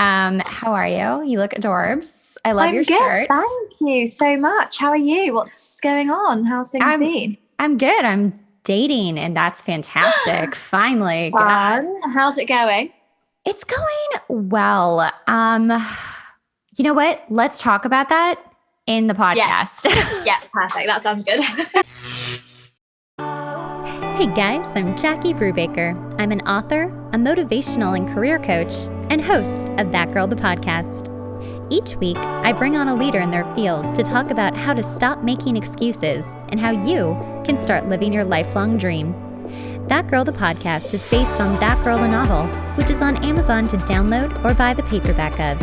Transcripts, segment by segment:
How are you? You look adorbs. I love your I'm good. shirt. Thank you so much. How are you? What's going on? How's things I'm been? I'm good. I'm dating and that's fantastic. Finally. Fun. How's it going? It's going well. You know what? Let's talk about that in the Yes. podcast. Yeah, perfect. That sounds good. Hey guys, I'm Jackie Brubaker. I'm an author, a motivational and career coach, and host of That Girl the podcast. Each week, I bring on a leader in their field to talk about how to stop making excuses and how you can start living your lifelong dream. That Girl the podcast is based on That Girl the novel, which is on Amazon to download or buy the paperback of.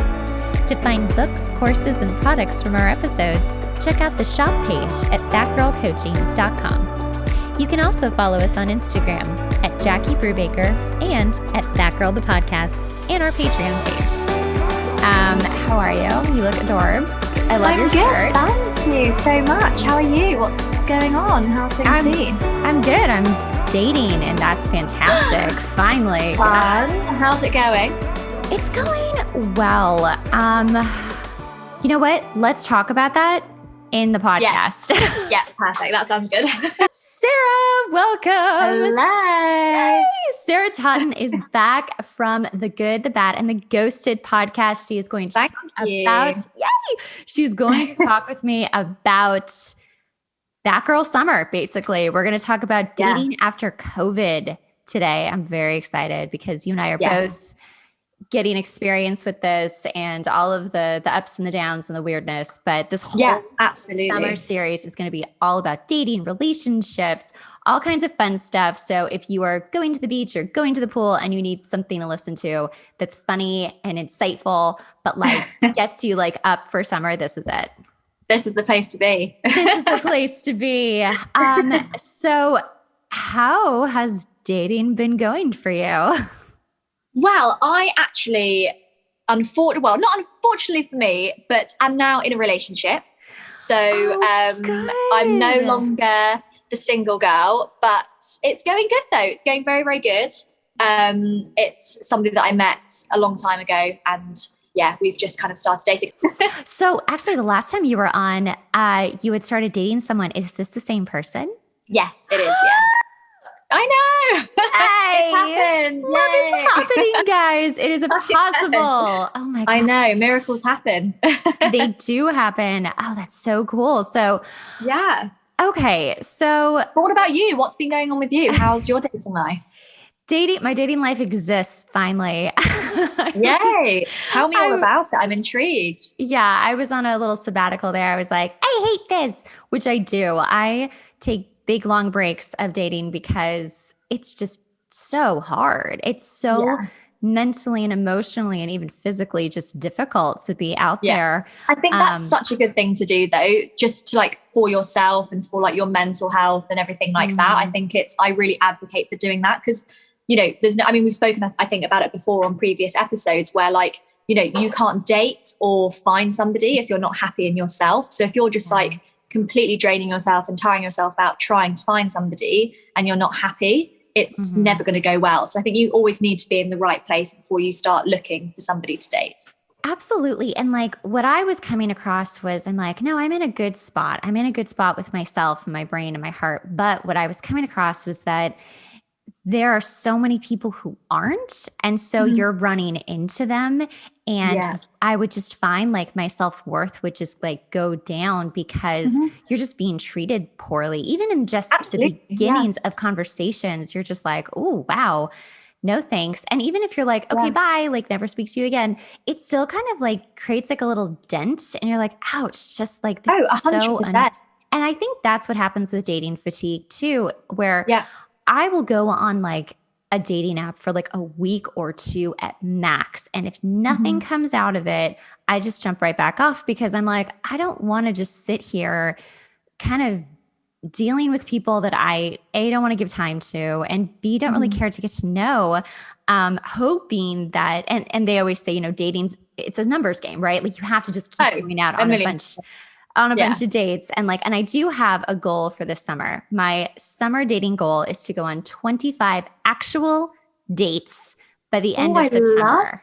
To find books, courses, and products from our episodes, check out the shop page at thatgirlcoaching.com. You can also follow us on Instagram at Jackie Brubaker and at That Girl the podcast and our Patreon page. How are you? You look adorbs. I love your I'm good. shirt. Thank you so much. How are you? What's going on? How's things been? I'm good. I'm dating and that's fantastic. Finally. Fun. How's it going? It's going well. You know what? Let's talk about that in the podcast. Yes. Yeah, perfect. That sounds good. Sarah, welcome. Hello. Yay! Sara Totten is back from the Good, the Bad, and the Ghosted podcast. She is going to talk about, she's going to talk with me about that girl summer, basically. We're going to talk about dating after COVID today. I'm very excited because you and I are both getting experience with this and all of the ups and the downs and the weirdness. But this whole summer series is going to be all about dating, relationships, all kinds of fun stuff. So if you are going to the beach or going to the pool and you need something to listen to that's funny and insightful, but like gets you like up for summer, this is it. This is the place to be. This is the place to be. So how has dating been going for you? Well, I actually, not unfortunately for me, but I'm now in a relationship. So I'm no longer the single girl, but it's going good though. It's going very, very good. It's somebody that I met a long time ago and we've just kind of started dating. So actually the last time you were on, you had started dating someone. Is this the same person? Yes, it is. Yeah. I know. It's happened. Love is happening, guys. It is impossible. Oh my God. I know. Miracles happen. They do happen. Oh, that's so cool. So yeah. Okay. So but what about you? What's been going on with you? How's your dating life? My dating life exists finally. Yay. Tell me all about it. I'm intrigued. Yeah. I was on a little sabbatical there. I was like, I hate this, which I do. I take big long breaks of dating because it's just so hard. It's so mentally and emotionally and even physically just difficult to be out there. I think that's such a good thing to do though, just to like for yourself and for like your mental health and everything like that. I think I really advocate for doing that because, you know, we've spoken, I think, about it before on previous episodes where like, you know, you can't date or find somebody if you're not happy in yourself. So if you're just like completely draining yourself and tiring yourself out trying to find somebody and you're not happy, it's never going to go well. So I think you always need to be in the right place before you start looking for somebody to date. Absolutely. And like what I was coming across was I'm like, no, I'm in a good spot. I'm in a good spot with myself and my brain and my heart. But what I was coming across was that there are so many people who aren't. And so you're running into them. And I would just find like my self-worth would just like go down because you're just being treated poorly. Even in just the beginnings of conversations, you're just like, oh, wow, no thanks. And even if you're like, okay, bye, like never speak to you again, it still kind of like creates like a little dent. And you're like, ouch, just like this is 100%. so. And I think that's what happens with dating fatigue too, where I will go on like a dating app for like a week or two at max. And if nothing comes out of it, I just jump right back off because I'm like, I don't want to just sit here kind of dealing with people that I, A, don't want to give time to, and B, don't really care to get to know, hoping that, and they always say, you know, it's a numbers game, right? Like you have to just keep going out on a bunch of dates. And I do have a goal for this summer. My summer dating goal is to go on 25 actual dates by the end Oh, of I love September.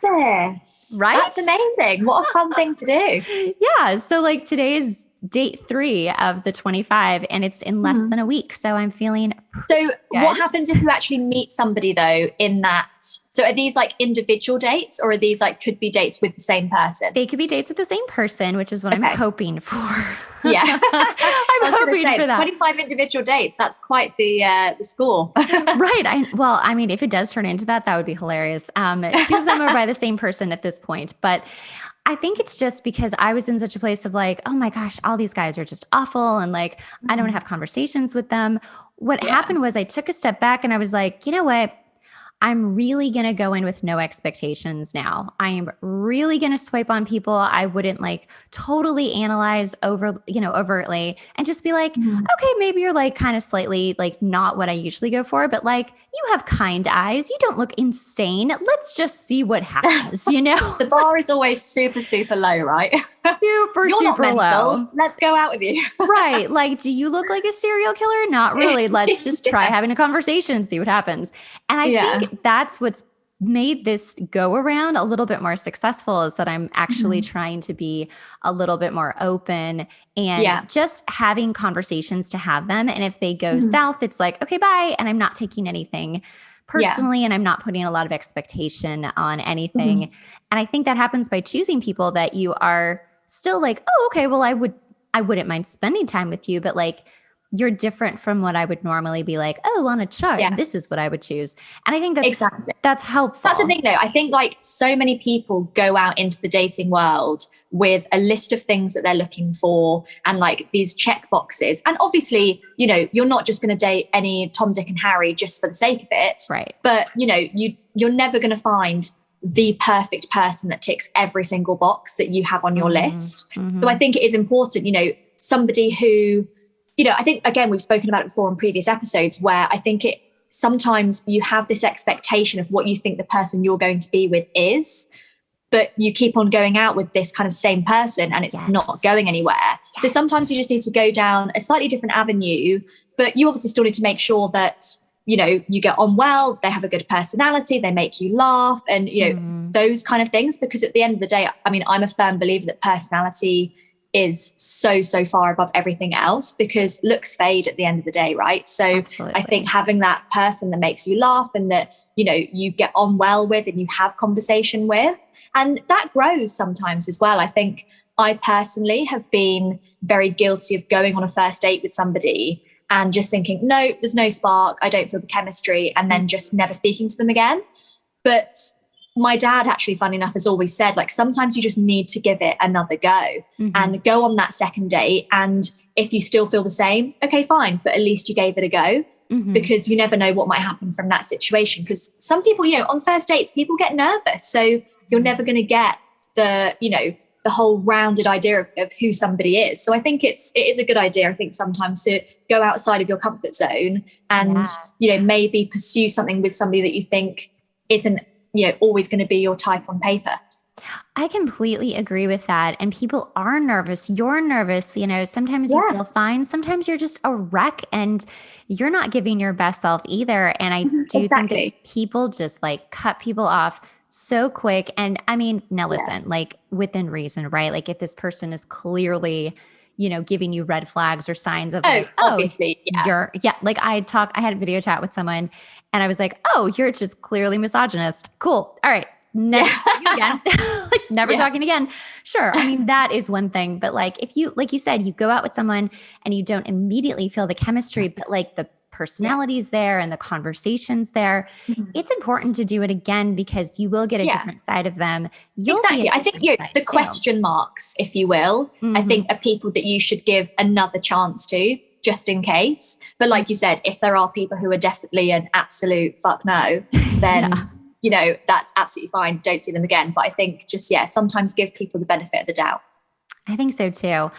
this. Right? That's amazing. What a fun thing to do. Yeah. So like today's date 3 of the 25 and it's in less Mhm. than a week. So I'm feeling So what good. happens if you actually meet somebody though in that? So are these like individual dates or are these like could be dates with the same person? They could be dates with the same person, which is what I'm Okay. hoping for. Yeah. I'm I was going to hoping say for that. 25 individual dates. That's quite the score. Right. I mean, if it does turn into that, that would be hilarious. 2 of them are by the same person at this point, but I think it's just because I was in such a place of like, oh my gosh, all these guys are just awful. And like, I don't have conversations with them. What Yeah. happened was I took a step back and I was like, you know what? I'm really going to go in with no expectations now. I am really going to swipe on people. I wouldn't like totally analyze overtly and just be like, Mhm. okay, maybe you're like kind of slightly like not what I usually go for, but like you have kind eyes. You don't look insane. Let's just see what happens, you know? The bar is always super, super low, right? Super, You're not super mental. low. Let's go out with you. Right. Like, do you look like a serial killer? Not really. Let's just try Yeah. having a conversation and see what happens. And I Yeah. think that's what's made this go around a little bit more successful is that I'm actually Mhm. trying to be a little bit more open and Yeah. just having conversations to have them. And if they go Mhm. south, it's like, okay, bye. And I'm not taking anything Yeah. personally and I'm not putting a lot of expectation on anything. Mhm. And I think that happens by choosing people that you are still like, oh, okay, well, I wouldn't mind spending time with you, but like you're different from what I would normally be like, oh, on a chart, Yeah. this is what I would choose. And I think Exactly. that's That's the helpful. thing though. I think like so many people go out into the dating world with a list of things that they're looking for and like these check boxes. And obviously, you're not just going to date any Tom, Dick and Harry just for the sake of it. Right. But you're never going to find the perfect person that ticks every single box that you have on your list. So I think it is important, somebody who, I think again, we've spoken about it before in previous episodes where I think sometimes you have this expectation of what you think the person you're going to be with is, but you keep on going out with this kind of same person and it's Yes. not going anywhere. Yes. So sometimes you just need to go down a slightly different avenue, but you obviously still need to make sure that, you get on well, they have a good personality, they make you laugh and, those kind of things. Because at the end of the day, I mean, I'm a firm believer that personality is so, so far above everything else because looks fade at the end of the day, right? So Absolutely. I think having that person that makes you laugh and that, you get on well with and you have conversation with, and that grows sometimes as well. I think I personally have been very guilty of going on a first date with somebody and just thinking, no, there's no spark, I don't feel the chemistry, and then just never speaking to them again. But my dad actually, funny enough, has always said, like, sometimes you just need to give it another go and go on that second date. And if you still feel the same, okay, fine. But at least you gave it a go because you never know what might happen from that situation. Because some people, on first dates, people get nervous. So you're never going to get the whole rounded idea of who somebody is. So I think it is a good idea, I think, sometimes to go outside of your comfort zone and, maybe pursue something with somebody that you think isn't, always going to be your type on paper. I completely agree with that. And people are nervous. You're nervous. Sometimes you feel fine. Sometimes you're just a wreck and you're not giving your best self either. And I do think that people just like cut people off so quick. And I mean, now listen, like within reason, right? Like if this person is clearly, giving you red flags or signs of like, obviously, like I had a video chat with someone and I was like, oh, you're just clearly misogynist. Cool. All right. Never talking again. Like never talking again. Sure. I mean, that is one thing. But like if you, like you said, you go out with someone and you don't immediately feel the chemistry, but like the personality's there and the conversation's there, it's important to do it again because you will get a different side of them. Exactly. I think the question marks, if you will, I think are people that you should give another chance to just in case. But like you said, if there are people who are definitely an absolute fuck no, then that's absolutely fine. Don't see them again. But I think just, sometimes give people the benefit of the doubt. I think so too.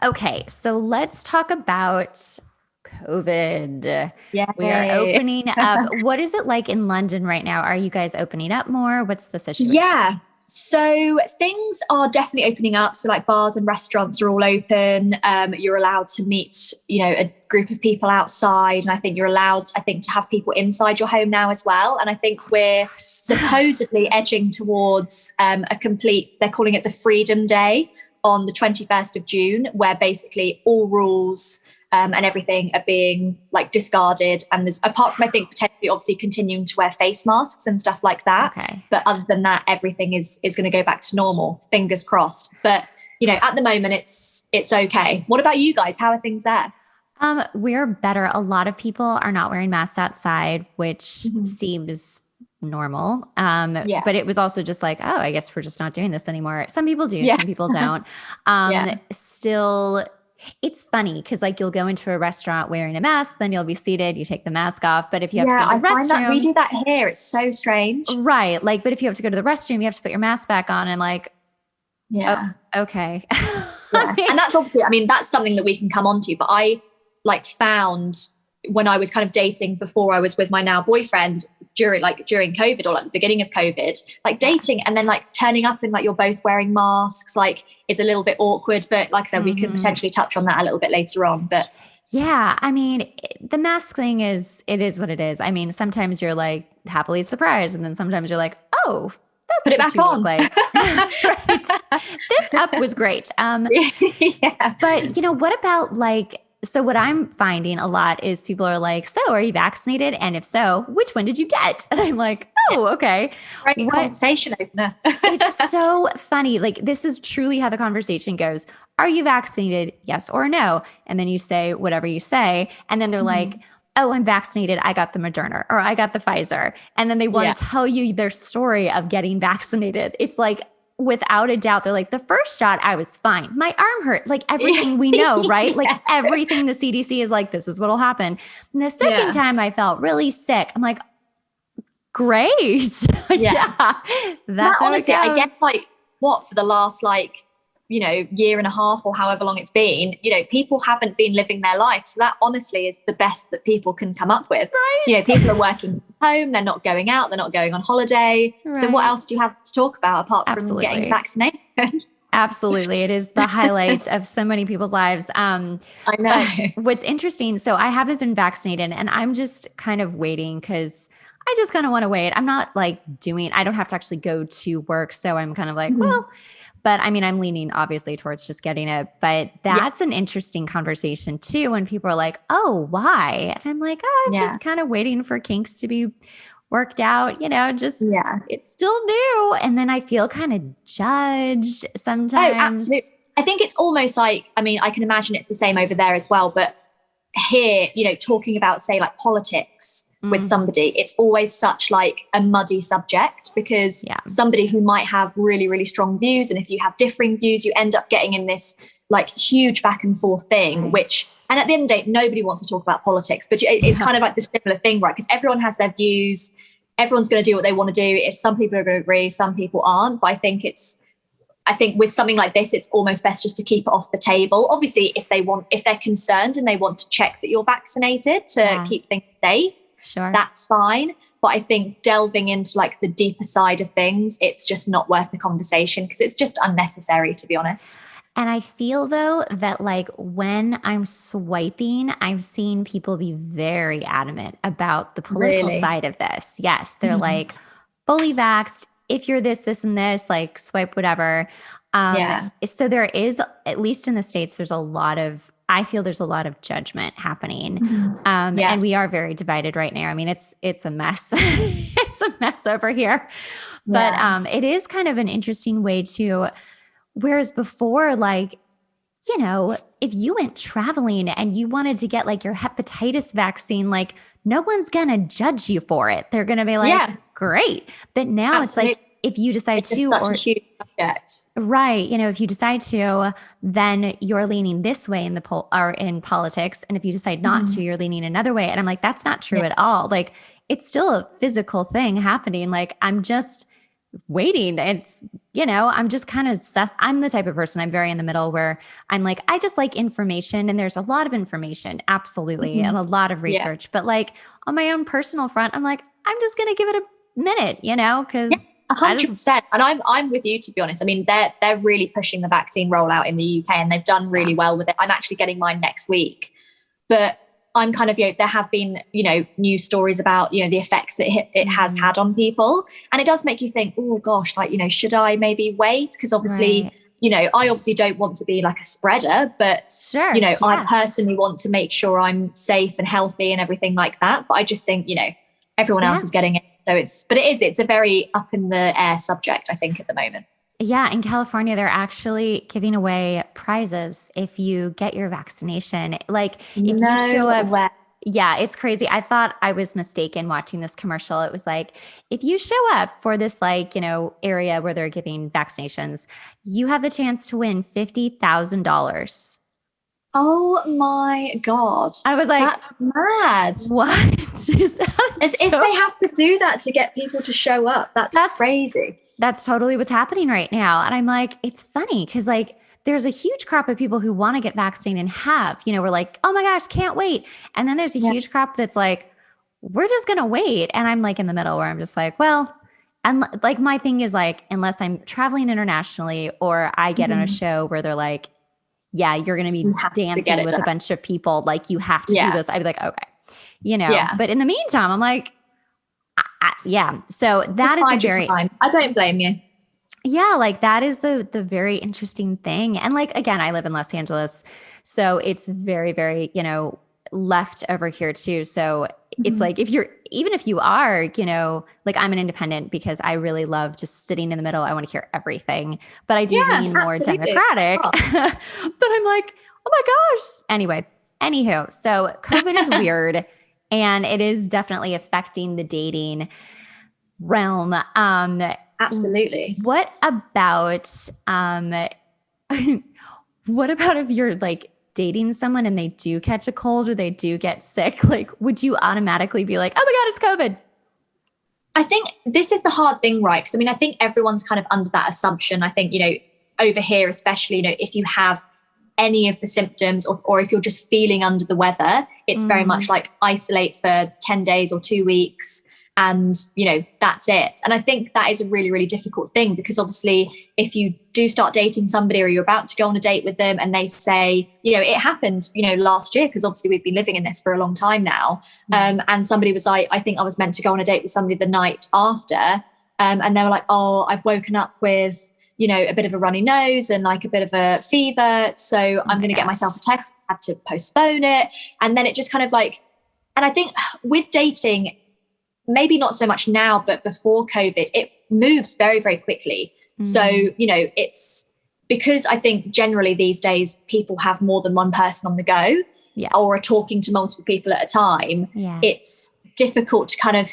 Okay. So let's talk about COVID. Yeah. We are opening up. What is it like in London right now? Are you guys opening up more? What's the situation? Yeah. So things are definitely opening up. So like bars and restaurants are all open. You're allowed to meet, a group of people outside. And I think you're allowed, to have people inside your home now as well. And I think we're supposedly edging towards a complete, they're calling it the Freedom Day on the 21st of June, where basically all rules and everything are being like discarded. And there's, apart from, I think, potentially obviously continuing to wear face masks and stuff like that. Okay. But other than that, everything is going to go back to normal. Fingers crossed. But, at the moment, it's okay. What about you guys? How are things there? We're better. A lot of people are not wearing masks outside, which seems normal. But it was also just like, oh, I guess we're just not doing this anymore. Some people do, some people don't. Still, it's funny because like you'll go into a restaurant wearing a mask, then you'll be seated, you take the mask off. But if you have to go to the restroom, that we do that here. It's so strange. Right. Like, but if you have to go to the restroom, you have to put your mask back on. And like, oh, okay. And that's obviously, that's something that we can come on to. But I found when I was kind of dating before I was with my now boyfriend during COVID or like the beginning of COVID, like dating and then like turning up and like you're both wearing masks, like is a little bit awkward. But like I said, we can potentially touch on that a little bit later on. But yeah, the mask thing is what it is. Sometimes you're like happily surprised, and then sometimes you're like, oh, that's put it back on. Like. Right. This up was great. But what about like, so what I'm finding a lot is people are like, so are you vaccinated? And if so, which one did you get? And I'm like, oh, okay. Right. Conversation opener. It's so funny. Like, this is truly how the conversation goes. Are you vaccinated? Yes or no? And then you say whatever you say. And then they're like, oh, I'm vaccinated. I got the Moderna or I got the Pfizer. And then they want to tell you their story of getting vaccinated. It's like, without a doubt, they're like, the first shot, I was fine. My arm hurt. Like everything we know, right? Like everything the CDC is like, this is what'll happen. And the second time I felt really sick. I'm like, great. That's honestly, I guess for the last year and a half or however long it's been, people haven't been living their life. So that honestly is the best that people can come up with. Right. People are working from home, they're not going out, they're not going on holiday. Right. So what else do you have to talk about apart from getting vaccinated? Absolutely. It is the highlight of so many people's lives. I know. What's interesting, so I haven't been vaccinated and I'm just kind of waiting because I just kind of want to wait. I'm not I don't have to actually go to work. So I'm kind of like, well, but I'm leaning obviously towards just getting it. But that's an interesting conversation too, when people are like, oh, why? And I'm like, oh, I'm just kind of waiting for kinks to be worked out, it's still new. And then I feel kind of judged sometimes. Oh, absolutely. I think it's almost like, I can imagine it's the same over there as well. But here, talking about, say, like politics with somebody, it's always such like a muddy subject because somebody who might have really, really strong views, and if you have differing views, you end up getting in this like huge back and forth thing, and at the end of the day, nobody wants to talk about politics, but it's kind of like the similar thing, right? Because everyone has their views, everyone's going to do what they want to do. If some people are going to agree, some people aren't. But I think with something like this, it's almost best just to keep it off the table. Obviously, if they're concerned and they want to check that you're vaccinated to keep things safe, sure, that's fine. But I think delving into like the deeper side of things, it's just not worth the conversation because it's just unnecessary, to be honest. And I feel though that like when I'm swiping, I'm seeing people be very adamant about the political side of this. Yes, they're like fully vaxxed. If you're this, and this, like swipe whatever. So there is, at least in the States, I feel there's a lot of judgment happening. And we are very divided right now. It's a mess. It's a mess over here. But it is kind of an interesting way to, whereas before, like, if you went traveling and you wanted to get like your hepatitis vaccine, like no one's going to judge you for it. They're going to be like, great. But now it's like, if you decide to, such a huge subject. Right. If you decide to, then you're leaning this way in in politics. And if you decide not to, you're leaning another way. And I'm like, that's not true at all. Like, it's still a physical thing happening. Like, I'm just waiting. It's, I'm just kind of, I'm the type of person, I'm very in the middle where I'm like, I just like information, and there's a lot of information, absolutely. And a lot of research, but like on my own personal front, I'm like, I'm just going to give it a minute, because 100%. And I'm with you, to be honest. I mean, they're really pushing the vaccine rollout in the UK, and they've done really well with it. I'm actually getting mine next week, but I'm kind of, there have been, news stories about, the effects that it has had on people. And it does make you think, oh gosh, like, should I maybe wait? Because obviously, I obviously don't want to be like a spreader, but, I personally want to make sure I'm safe and healthy and everything like that. But I just think, everyone else is getting it. So it's a very up in the air subject, I think, at the moment. Yeah. In California, they're actually giving away prizes if you get your vaccination. Like if you show up. Yeah, it's crazy. I thought I was mistaken watching this commercial. It was like, if you show up for this, area where they're giving vaccinations, you have the chance to win $50,000. Oh my God. I was like, that's mad. What is that? As if they have to do that to get people to show up. That's crazy. That's totally what's happening right now. And I'm like, it's funny because there's a huge crop of people who want to get vaccinated and have, we're like, oh my gosh, can't wait. And then there's a huge crop that's like, we're just going to wait. And I'm like in the middle where I'm just like, well, and like my thing is like, unless I'm traveling internationally or I get on a show where they're like, yeah, you're going to be dancing with a bunch of people. Like you have to do this. I'd be like, okay, but in the meantime, I'm like, So that is a very, I don't blame you. Yeah. Like that is the very interesting thing. And like, again, I live in Los Angeles, so it's very, very, left over here too. So it's like, even if you are, like I'm an independent because I really love just sitting in the middle. I want to hear everything, but I do lean more Democratic, but I'm like, oh my gosh. Anyway, anywho, so COVID is weird and it is definitely affecting the dating realm. Absolutely. What about if you're like dating someone and they do catch a cold or they do get sick? Like, would you automatically be like, oh my God, it's COVID? I think this is the hard thing, right? Because I mean, I think everyone's kind of under that assumption. I think, over here, especially, if you have any of the symptoms or if you're just feeling under the weather, it's very much like isolate for 10 days or 2 weeks. And, that's it. And I think that is a really, really difficult thing because obviously if you do start dating somebody or you're about to go on a date with them and they say, it happened, last year, because obviously we've been living in this for a long time now. And somebody was like, I think I was meant to go on a date with somebody the night after. And they were like, oh, I've woken up with, a bit of a runny nose and like a bit of a fever. So I'm going to get myself a test. I had to postpone it. And then it just kind of like, and I think with dating, maybe not so much now, but before COVID, it moves very, very quickly. So, it's because I think generally these days people have more than one person on the go or are talking to multiple people at a time. It's difficult to kind of,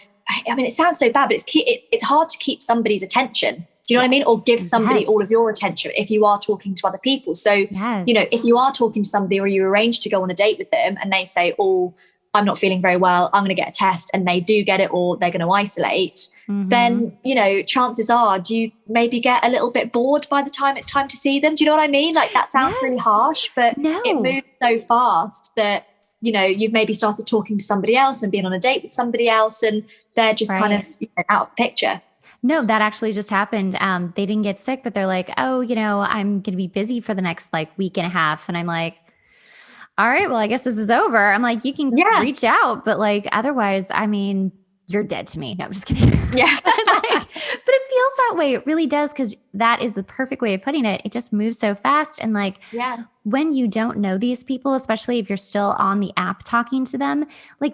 I mean, it sounds so bad, but it's hard to keep somebody's attention. Do you know what I mean? Or give somebody all of your attention if you are talking to other people. So, if you are talking to somebody or you arrange to go on a date with them and they say, oh, I'm not feeling very well, I'm going to get a test, and they do get it or they're going to isolate, then, chances are, do you maybe get a little bit bored by the time it's time to see them? Do you know what I mean? Like that sounds really harsh, but it moves so fast that, you've maybe started talking to somebody else and being on a date with somebody else and they're just kind of out of the picture. No, that actually just happened. They didn't get sick, but they're like, oh, I'm going to be busy for the next week and a half. And I'm like, all right, well, I guess this is over. I'm like, you can reach out, but otherwise, I mean, you're dead to me. No, I'm just kidding. Yeah. But it feels that way. It really does. Cause that is the perfect way of putting it. It just moves so fast. And when you don't know these people, especially if you're still on the app talking to them,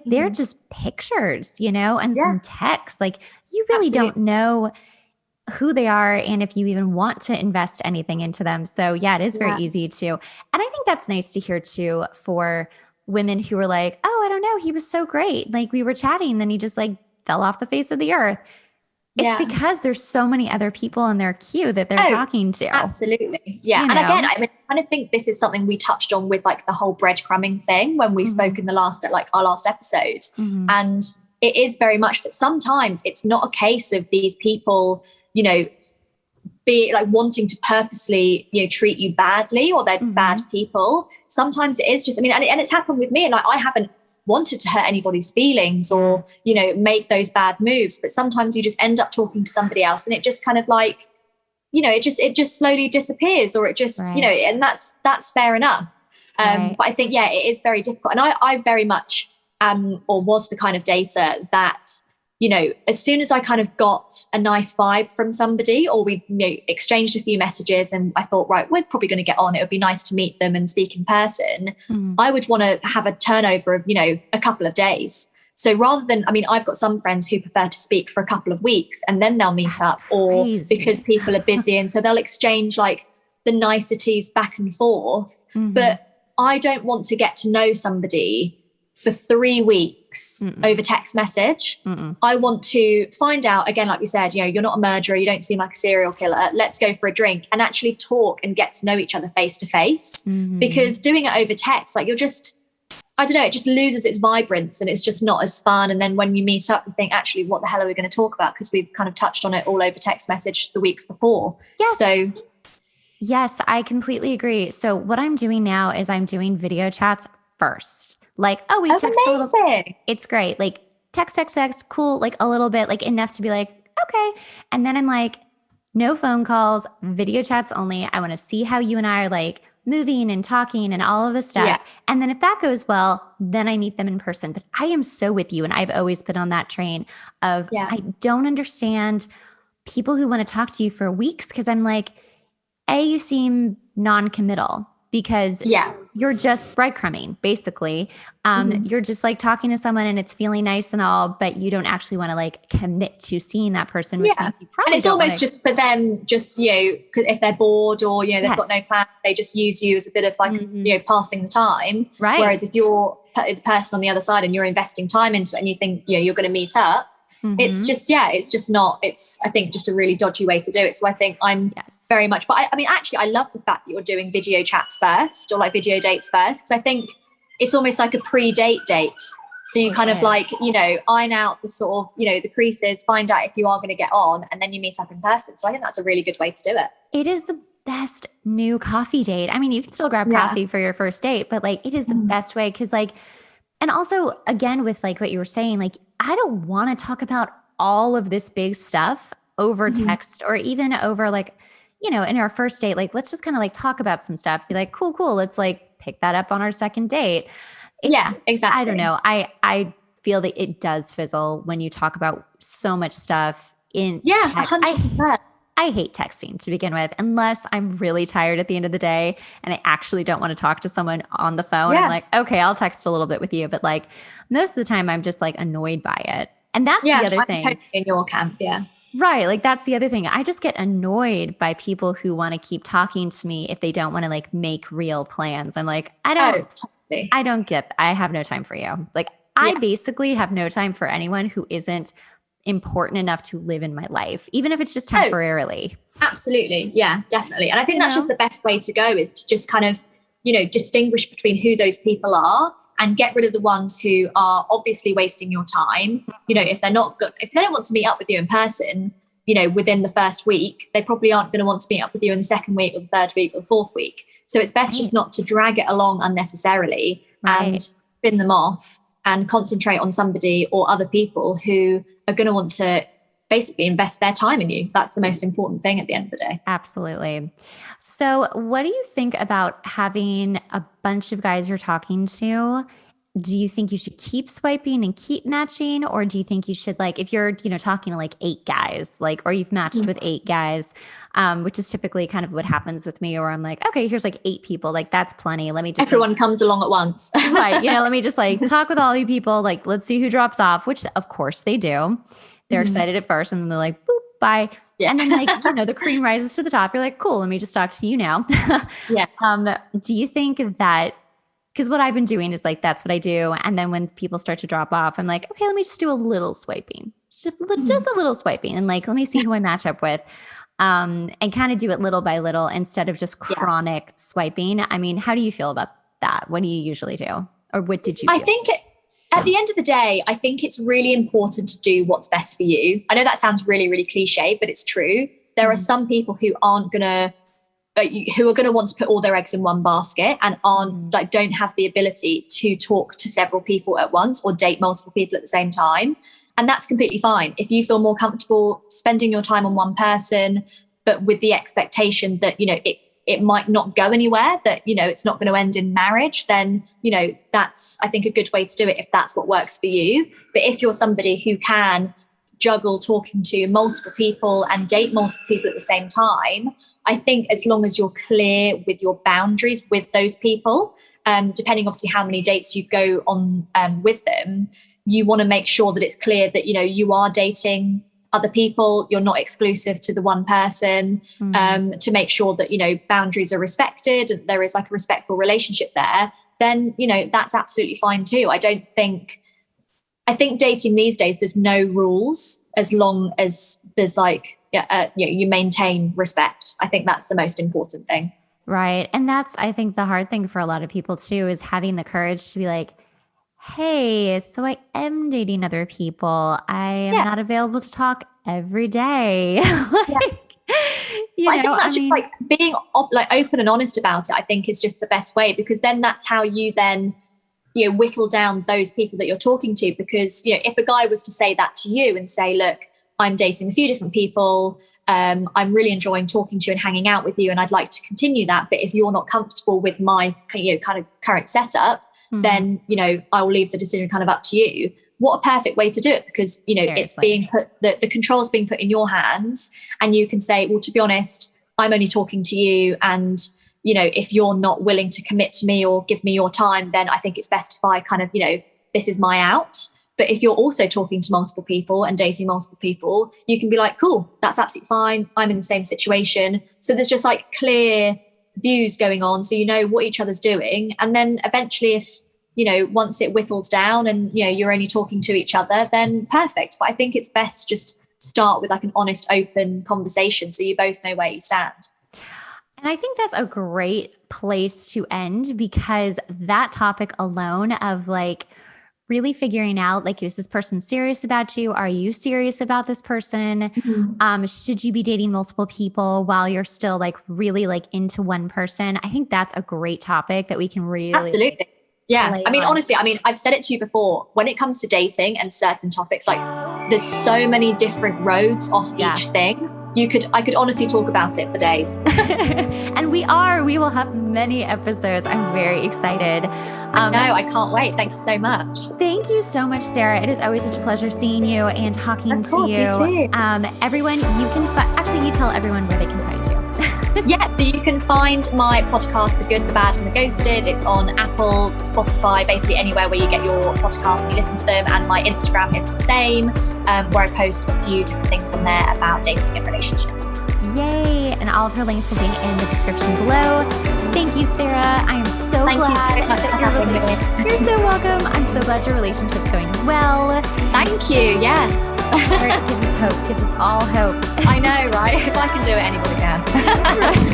they're just pictures, and some text, you really don't know who they are and if you even want to invest anything into them. So it is very easy to. And I think that's nice to hear too for women who were like, oh, I don't know, he was so great. We were chatting, then he just fell off the face of the earth. It's because there's so many other people in their queue that they're talking to. Absolutely. Yeah. And again, I kind of think this is something we touched on with the whole breadcrumbing thing when we spoke in the last, our last episode. And it is very much that sometimes it's not a case of these people, be wanting to purposely, treat you badly or they're bad people. Sometimes it is just, and it's happened with me. And I haven't wanted to hurt anybody's feelings or, you know, make those bad moves. But sometimes you just end up talking to somebody else and it just kind of like, you know, it just slowly disappears, or it just, you know, and that's fair enough. But I think, yeah, it is very difficult. And I very much or was the kind of data that, you know, as soon as I kind of got a nice vibe from somebody, or we, you know, exchanged a few messages and I thought, right, we're probably going to get on, it would be nice to meet them and speak in person. I would want to have a turnover of, you know, a couple of days. So rather than, I mean, I've got some friends who prefer to speak for a couple of weeks and then they'll meet up, or because people are busy. And so they'll exchange like the niceties back and forth. But I don't want to get to know somebody for 3 weeks over text message. I want to find out, again, like we said, you know, you're not a murderer, you don't seem like a serial killer. Let's go for a drink and actually talk and get to know each other face to face. Because doing it over text, like you're just, I don't know, it just loses its vibrance and it's just not as fun. And then when you meet up, you think, actually, what the hell are we going to talk about? Because we've kind of touched on it all over text message the weeks before. So yes, I completely agree. So what I'm doing now is I'm doing video chats first. Like, oh, we text a little. It's great. Like text, cool. Like a little bit, like enough to be like, okay. And then I'm like, no phone calls, video chats only. I want to see how you and I are like moving and talking and all of this stuff. And then if that goes well, then I meet them in person. But I am so with you. And I've always been on that train of, I don't understand people who want to talk to you for weeks. Cause I'm like, you seem non-committal because you're just breadcrumbing, basically. You're just like talking to someone and it's feeling nice and all, but you don't actually want to like commit to seeing that person, which means you probably and it's almost just for them, just, you know, if they're bored or, you know, they've got no plan, they just use you as a bit of like, you know, passing the time. Whereas if you're the person on the other side and you're investing time into it and you think, you know, you're going to meet up, it's just, it's just not, it's, I think, just a really dodgy way to do it. So I think I'm very much, but I mean, actually, I love the fact that you're doing video chats first or like video dates first, because I think it's almost like a pre-date date. So you kind of like, you know, iron out the sort of, you know, the creases, find out if you are going to get on, and then you meet up in person. So I think that's a really good way to do it. It is the best new coffee date. I mean, you can still grab coffee for your first date, but like it is the best way because like, and also again, with like what you were saying, like, I don't want to talk about all of this big stuff over text or even over like, you know, in our first date, like, let's just kind of like talk about some stuff, be like, cool. Let's like pick that up on our second date. It's just, exactly. I don't know. I feel that it does fizzle when you talk about so much stuff in text. 100%. I hate texting to begin with, unless I'm really tired at the end of the day and I actually don't want to talk to someone on the phone. I'm like, okay, I'll text a little bit with you. But like most of the time I'm just like annoyed by it. And that's the other thing. Totally in your camp. Right. Like that's the other thing. I just get annoyed by people who want to keep talking to me if they don't want to like make real plans. I'm like, I have no time for you. Like I basically have no time for anyone who isn't important enough to live in my life, even if it's just temporarily. Absolutely. Yeah, definitely. And I think that's just the best way to go, is to just kind of, you know, distinguish between who those people are and get rid of the ones who are obviously wasting your time. You know, if they're not good, if they don't want to meet up with you in person, you know, within the first week, they probably aren't going to want to meet up with you in the second week or the third week or the fourth week. So it's best just not to drag it along unnecessarily and spin them off and concentrate on somebody or other people who are going to want to basically invest their time in you. That's the most important thing at the end of the day. Absolutely. So what do you think about having a bunch of guys you're talking to? Do you think you should keep swiping and keep matching? Or do you think you should, like, if you're, you know, talking to like 8 guys, like, or you've matched with 8 guys, which is typically kind of what happens with me, or I'm like, okay, here's like 8 people. Like, that's plenty. Let me just, everyone comes along at once. right. You know, let me just like talk with all you people. Like, let's see who drops off, which of course they do. They're excited at first and then they're like, boop, bye. And then like, you know, the cream rises to the top. You're like, cool, let me just talk to you now. Do you think that, because what I've been doing is like, that's what I do. And then when people start to drop off, I'm like, okay, let me just do a little swiping, just a little swiping. And like, let me see who I match up with, and kind of do it little by little instead of just chronic swiping. I mean, how do you feel about that? What do you usually do? Or what did you do? I think at the end of the day, I think it's really important to do what's best for you. I know that sounds really, really cliche, but it's true. There are some people who aren't going to who are going to want to put all their eggs in one basket and aren't like don't have the ability to talk to several people at once or date multiple people at the same time. And that's completely fine. If you feel more comfortable spending your time on one person, but with the expectation that, you know, it might not go anywhere, that, you know, it's not going to end in marriage, then, you know, that's, I think, a good way to do it if that's what works for you. But if you're somebody who can juggle talking to multiple people and date multiple people at the same time, I think as long as you're clear with your boundaries with those people, depending obviously how many dates you go on with them, you want to make sure that it's clear that, you know, you are dating other people, you're not exclusive to the one person, to make sure that, you know, boundaries are respected and there is like a respectful relationship there, then, you know, that's absolutely fine too. I think dating these days, there's no rules as long as there's like, you maintain respect. I think that's the most important thing. Right. And that's, I think, the hard thing for a lot of people too, is having the courage to be like, hey, so I am dating other people. I am not available to talk every day. I think that's just like being like open and honest about it, I think is just the best way, because then that's how you then, you know, whittle down those people that you're talking to. Because, you know, if a guy was to say that to you and say, look, I'm dating a few different people, I'm really enjoying talking to you and hanging out with you, and I'd like to continue that, but if you're not comfortable with my, you know, kind of current setup, then, you know, I will leave the decision kind of up to you. What a perfect way to do it, because, you know, seriously, it's being put, the control is being put in your hands, and you can say, well, to be honest, I'm only talking to you, and, you know, if you're not willing to commit to me or give me your time, then I think it's best if I kind of, you know, this is my out. But if you're also talking to multiple people and dating multiple people, you can be like, cool, that's absolutely fine. I'm in the same situation. So there's just like clear views going on, so you know what each other's doing. And then eventually, if, you know, once it whittles down and, you know, you're only talking to each other, then perfect. But I think it's best just start with like an honest, open conversation so you both know where you stand. And I think that's a great place to end, because that topic alone of like really figuring out, like, is this person serious about you? Are you serious about this person? Should you be dating multiple people while you're still like really like into one person? I think that's a great topic that we can really absolutely. Yeah. I mean, honestly, I mean, I've said it to you before, when it comes to dating and certain topics, like there's so many different roads off each thing. I could honestly talk about it for days. And we will have many episodes. I'm very excited. No, I can't wait. Thank you so much. Thank you so much, Sara. It is always such a pleasure seeing you and talking to you. You too. Everyone, you can actually, you tell everyone where they can find you. Yeah, so you can find my podcast, The Good, The Bad and The Ghosted. It's on Apple, Spotify, basically anywhere where you get your podcasts and you listen to them. And my Instagram is the same, where I post a few different things on there about dating and relationships. Yay! And all of her links will be in the description below. Thank you, Sara. I am so glad. Thank you so much for having me. You're so welcome. I'm so glad your relationship's going well. Thank you. Yes. It gives us hope. Gives us all hope. I know, right? If I can do it, anybody can. Right.